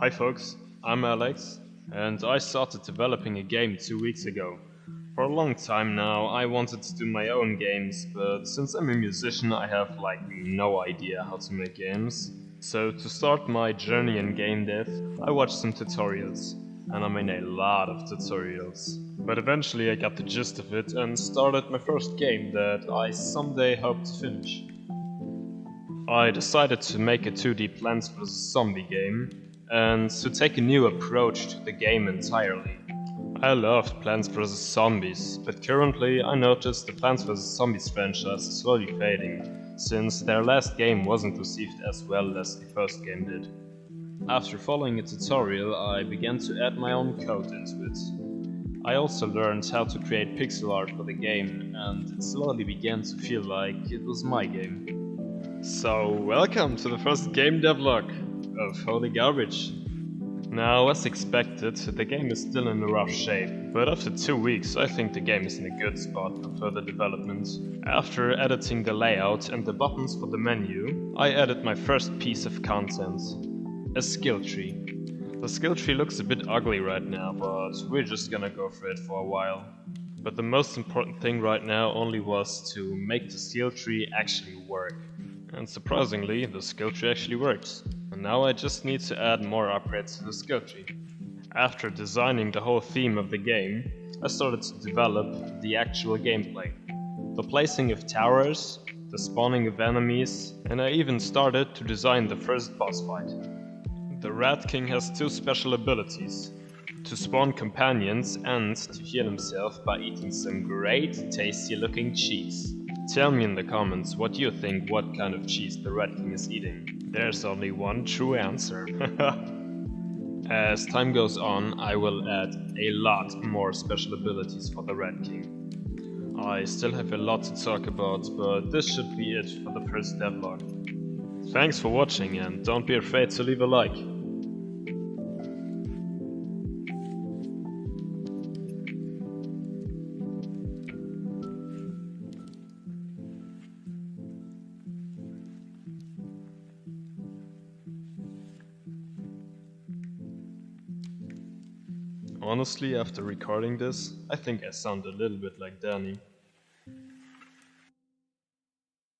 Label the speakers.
Speaker 1: Hi folks, I'm Alex, and I started developing a game 2 weeks ago. For a long time now I wanted to do my own games, but since I'm a musician I have no idea how to make games. So to start my journey in game dev, I watched some tutorials, and I mean a lot of tutorials. But eventually I got the gist of it and started my first game that I someday hope to finish. I decided to make a 2D Plants vs. Zombie game, and to take a new approach to the game entirely. I loved Plants vs. Zombies, but currently I noticed the Plants vs. Zombies franchise is slowly fading, since their last game wasn't received as well as the first game did. After following a tutorial, I began to add my own code into it. I also learned how to create pixel art for the game, and it slowly began to feel like it was my game. So, welcome to the first game devlog of Holy Garbage. Now, as expected, the game is still in a rough shape, but after 2 weeks I think the game is in a good spot for further development. After editing the layout and the buttons for the menu, I added my first piece of content, a skill tree. The skill tree looks a bit ugly right now, but we're just gonna go for it for a while. But the most important thing right now only was to make the skill tree actually work. And surprisingly, the skill tree actually works. And now I just need to add more upgrades to the skill tree. After designing the whole theme of the game, I started to develop the actual gameplay. The placing of towers, the spawning of enemies, and I even started to design the first boss fight. The Rat King has two special abilities: to spawn companions and to heal himself by eating some great tasty looking cheese. Tell me in the comments what you think what kind of cheese the Rat King is eating. There's only one true answer. As time goes on, I will add a lot more special abilities for the Rat King. I still have a lot to talk about, but this should be it for the first devlog. Thanks for watching, and don't be afraid to leave a like. Honestly, after recording this, I think I sound a little bit like Danny.